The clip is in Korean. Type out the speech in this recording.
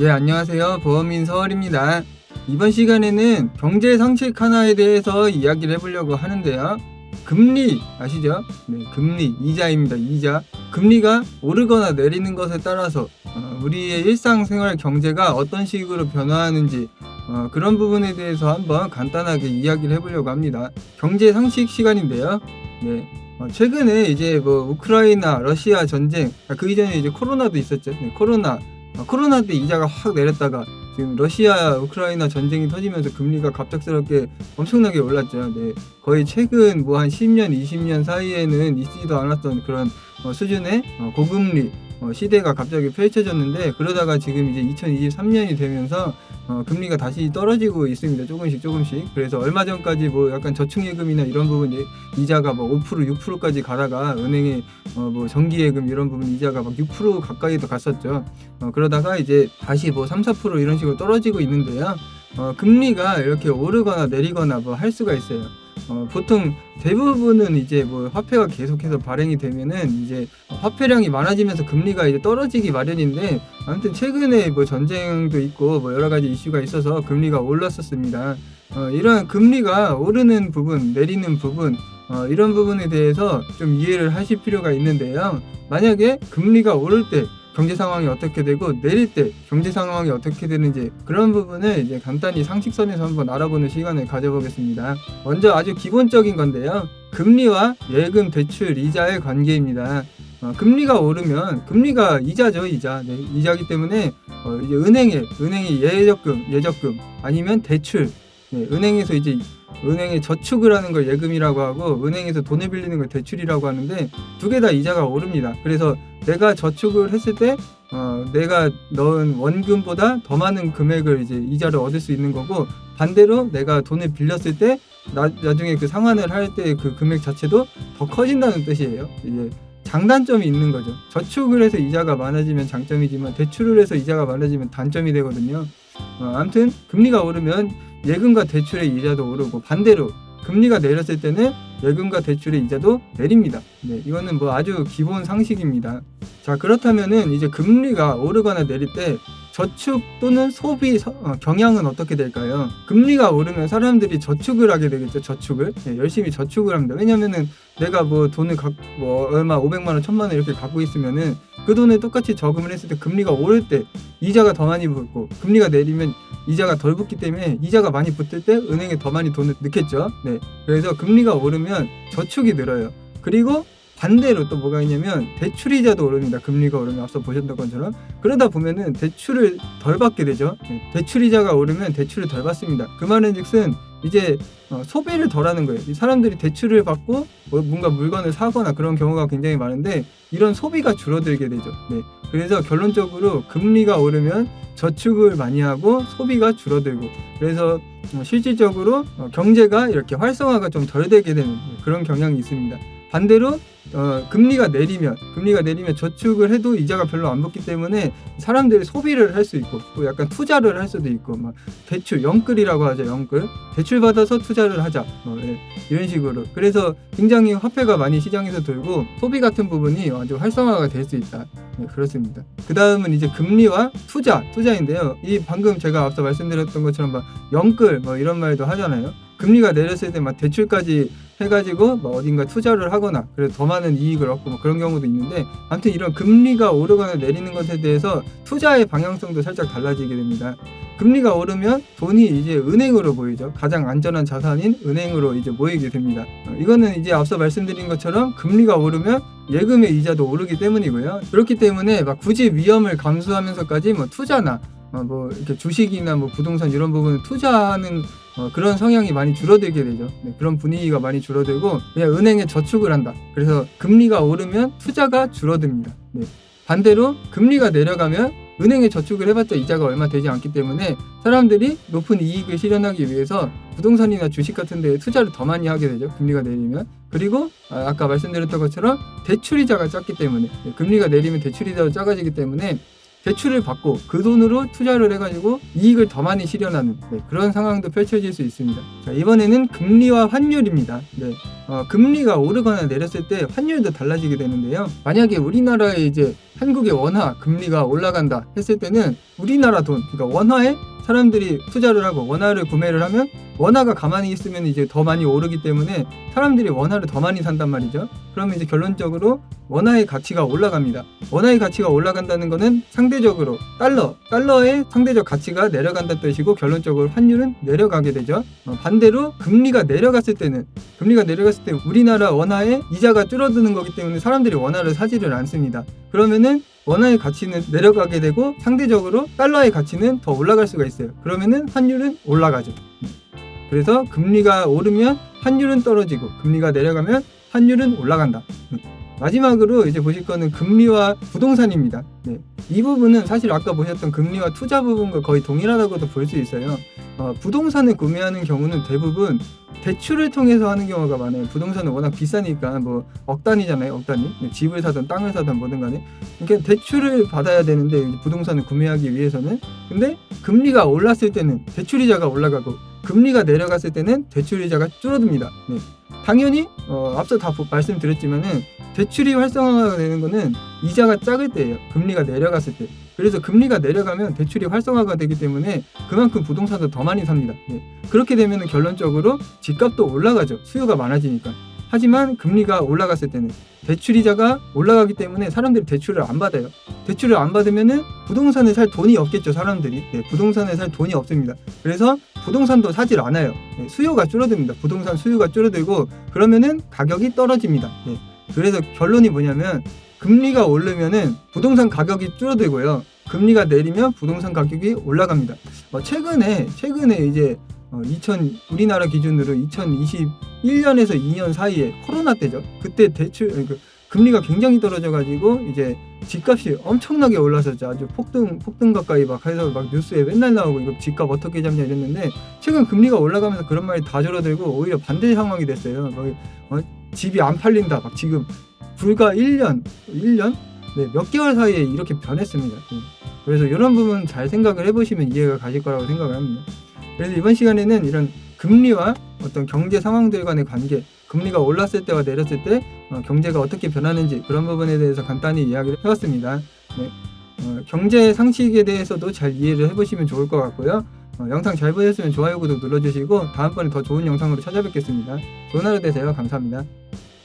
예, 안녕하세요. 보험인 서울입니다. 이번 시간에는 경제 상식 하나에 대해서 이야기를 해보려고 하는데요. 금리 아시죠? 네, 금리, 이자입니다. 이자. 금리가 오르거나 내리는 것에 따라서 우리의 일상생활 경제가 어떤 식으로 변화하는지 그런 부분에 대해서 한번 간단하게 이야기를 해보려고 합니다. 경제 상식 시간인데요. 네. 최근에 이제 우크라이나, 러시아 전쟁, 그 이전에 이제 코로나도 있었죠. 네, 코로나 때 이자가 확 내렸다가 지금 러시아, 우크라이나 전쟁이 터지면서 금리가 갑작스럽게 엄청나게 올랐죠. 네, 거의 최근 한 10년, 20년 사이에는 있지도 않았던 그런 수준의 고금리 시대가 갑자기 펼쳐졌는데, 그러다가 지금 이제 2023년이 되면서 금리가 다시 떨어지고 있습니다. 조금씩. 그래서 얼마 전까지 약간 저축예금이나 이런 부분 이자가 5%, 6%까지 가다가 은행에 정기예금 이런 부분 이자가 6% 가까이도 갔었죠. 그러다가 이제 다시 3, 4% 이런 식으로 떨어지고 있는데요. 금리가 이렇게 오르거나 내리거나 할 수가 있어요. 보통 대부분은 이제 화폐가 계속해서 발행이 되면은 이제 화폐량이 많아지면서 금리가 이제 떨어지기 마련인데, 아무튼 최근에 전쟁도 있고 여러 가지 이슈가 있어서 금리가 올랐었습니다. 이런 금리가 오르는 부분, 내리는 부분, 이런 부분에 대해서 좀 이해를 하실 필요가 있는데요. 만약에 금리가 오를 때 경제 상황이 어떻게 되고 내릴 때 경제 상황이 어떻게 되는지, 그런 부분을 이제 간단히 상식선에서 한번 알아보는 시간을 가져보겠습니다. 먼저 아주 기본적인 건데요. 금리와 예금, 대출, 이자의 관계입니다. 금리가 오르면, 금리가 이자죠, 이자. 네, 이자기 때문에 이제 은행이 예적금 아니면 대출, 네, 은행에서 이제 은행에 저축을 하는 걸 예금이라고 하고, 은행에서 돈을 빌리는 걸 대출이라고 하는데, 두 개 다 이자가 오릅니다. 그래서 내가 저축을 했을 때 내가 넣은 원금보다 더 많은 금액을 이제 이자를 얻을 수 있는 거고, 반대로 내가 돈을 빌렸을 때 나중에 그 상환을 할 때 그 금액 자체도 더 커진다는 뜻이에요. 이제 장단점이 있는 거죠. 저축을 해서 이자가 많아지면 장점이지만 대출을 해서 이자가 많아지면 단점이 되거든요. 아무튼 금리가 오르면 예금과 대출의 이자도 오르고, 반대로 금리가 내렸을 때는 예금과 대출의 이자도 내립니다. 네, 이거는 아주 기본 상식입니다. 자, 그렇다면은 이제 금리가 오르거나 내릴 때 저축 또는 소비 경향은 어떻게 될까요? 금리가 오르면 사람들이 저축을 하게 되겠죠. 저축을. 네, 열심히 저축을 합니다. 왜냐면은 내가 돈을 얼마 500만 원, 1000만 원 이렇게 갖고 있으면은 그 돈을 똑같이 저금을 했을 때 금리가 오를 때 이자가 더 많이 붙고, 금리가 내리면 이자가 덜 붙기 때문에 이자가 많이 붙을 때 은행에 더 많이 돈을 넣겠죠. 네, 그래서 금리가 오르면 저축이 늘어요. 그리고 반대로 또 뭐가 있냐면 대출이자도 오릅니다. 금리가 오르면 앞서 보셨던 것처럼. 그러다 보면은 대출을 덜 받게 되죠. 네, 대출이자가 오르면 대출을 덜 받습니다. 그 말은 즉슨 이제 소비를 덜 하는 거예요. 사람들이 대출을 받고 뭔가 물건을 사거나 그런 경우가 굉장히 많은데, 이런 소비가 줄어들게 되죠. 네, 그래서 결론적으로 금리가 오르면 저축을 많이 하고 소비가 줄어들고, 그래서 실질적으로 경제가 이렇게 활성화가 좀 덜 되게 되는 그런 경향이 있습니다. 반대로 금리가 내리면 저축을 해도 이자가 별로 안 붙기 때문에 사람들이 소비를 할 수 있고, 또 약간 투자를 할 수도 있고, 대출, 영끌이라고 하죠. 영끌, 대출 받아서 투자를 하자, 네, 이런 식으로. 그래서 굉장히 화폐가 많이 시장에서 돌고 소비 같은 부분이 아주 활성화가 될 수 있다. 네, 그렇습니다. 그 다음은 이제 금리와 투자인데요. 이 방금 제가 앞서 말씀드렸던 것처럼 영끌 이런 말도 하잖아요. 금리가 내렸을 때 대출까지 해가지고 어딘가 투자를 하거나 그래서 더 많은 이익을 얻고 그런 경우도 있는데, 아무튼 이런 금리가 오르거나 내리는 것에 대해서 투자의 방향성도 살짝 달라지게 됩니다. 금리가 오르면 돈이 이제 은행으로 모이죠. 가장 안전한 자산인 은행으로 이제 모이게 됩니다. 이거는 이제 앞서 말씀드린 것처럼 금리가 오르면 예금의 이자도 오르기 때문이고요. 그렇기 때문에 굳이 위험을 감수하면서까지 투자나 이렇게 주식이나 부동산 이런 부분을 투자하는 그런 성향이 많이 줄어들게 되죠. 네, 그런 분위기가 많이 줄어들고 그냥 은행에 저축을 한다. 그래서 금리가 오르면 투자가 줄어듭니다. 네. 반대로 금리가 내려가면 은행에 저축을 해봤자 이자가 얼마 되지 않기 때문에 사람들이 높은 이익을 실현하기 위해서 부동산이나 주식 같은 데에 투자를 더 많이 하게 되죠. 금리가 내리면. 그리고 아까 말씀드렸던 것처럼 대출이자가 작기 때문에, 금리가 내리면 대출이자가 작아지기 때문에 대출을 받고 그 돈으로 투자를 해가지고 이익을 더 많이 실현하는 그런 상황도 펼쳐질 수 있습니다. 자, 이번에는 금리와 환율입니다. 금리가 오르거나 내렸을 때 환율도 달라지게 되는데요. 만약에 우리나라의 이제 한국의 원화 금리가 올라간다 했을 때는 우리나라 돈, 그러니까 원화에 사람들이 투자를 하고 원화를 구매를 하면 원화가 가만히 있으면 이제 더 많이 오르기 때문에 사람들이 원화를 더 많이 산단 말이죠. 그러면 이제 결론적으로 원화의 가치가 올라갑니다. 원화의 가치가 올라간다는 것은 상대적으로 달러의 상대적 가치가 내려간다는 뜻이고 결론적으로 환율은 내려가게 되죠. 반대로 금리가 내려갔을 때 우리나라 원화의 이자가 줄어드는 거기 때문에 사람들이 원화를 사지를 않습니다. 그러면은 원화의 가치는 내려가게 되고 상대적으로 달러의 가치는 더 올라갈 수가 있어요. 그러면은 환율은 올라가죠. 그래서 금리가 오르면 환율은 떨어지고 금리가 내려가면 환율은 올라간다. 마지막으로 이제 보실 거는 금리와 부동산입니다. 네. 이 부분은 사실 아까 보셨던 금리와 투자 부분과 거의 동일하다고도 볼 수 있어요. 부동산을 구매하는 경우는 대부분 대출을 통해서 하는 경우가 많아요. 부동산은 워낙 비싸니까 뭐 억 단위잖아요. 억 단위. 집을 사든 땅을 사든 뭐든 간에. 그러니까 대출을 받아야 되는데 부동산을 구매하기 위해서는. 근데 금리가 올랐을 때는 대출이자가 올라가고 금리가 내려갔을 때는 대출이자가 줄어듭니다. 네. 당연히 앞서 다 말씀드렸지만은 대출이 활성화가 되는 거는 이자가 작을 때예요. 금리가 내려갔을 때. 그래서 금리가 내려가면 대출이 활성화가 되기 때문에 그만큼 부동산도 더 많이 삽니다. 네. 그렇게 되면 결론적으로 집값도 올라가죠. 수요가 많아지니까. 하지만 금리가 올라갔을 때는 대출이자가 올라가기 때문에 사람들이 대출을 안 받아요. 대출을 안 받으면은 부동산을 살 돈이 없겠죠, 사람들이. 네, 부동산을 살 돈이 없습니다. 그래서 부동산도 사질 않아요. 네, 수요가 줄어듭니다. 부동산 수요가 줄어들고 그러면은 가격이 떨어집니다. 네, 그래서 결론이 뭐냐면 금리가 오르면은 부동산 가격이 줄어들고요. 금리가 내리면 부동산 가격이 올라갑니다. 최근에 이제 우리나라 기준으로 2021년에서 2년 사이에 코로나 때죠. 그때 금리가 굉장히 떨어져가지고 이제 집값이 엄청나게 올랐었죠. 아주 폭등 가까이 막 해서 막 뉴스에 맨날 나오고 이거 집값 어떻게 잡냐 이랬는데 최근 금리가 올라가면서 그런 말이 다 줄어들고 오히려 반대 상황이 됐어요. 집이 안 팔린다. 막 지금 불과 1년? 네, 몇 개월 사이에 이렇게 변했습니다. 그래서 이런 부분 잘 생각을 해보시면 이해가 가실 거라고 생각을 합니다. 그래서 이번 시간에는 이런 금리와 어떤 경제 상황들 간의 관계, 금리가 올랐을 때와 내렸을 때 경제가 어떻게 변하는지 그런 부분에 대해서 간단히 이야기를 해봤습니다. 네, 경제 상식에 대해서도 잘 이해를 해보시면 좋을 것 같고요. 영상 잘 보셨으면 좋아요, 구독 눌러주시고 다음번에 더 좋은 영상으로 찾아뵙겠습니다. 좋은 하루 되세요. 감사합니다.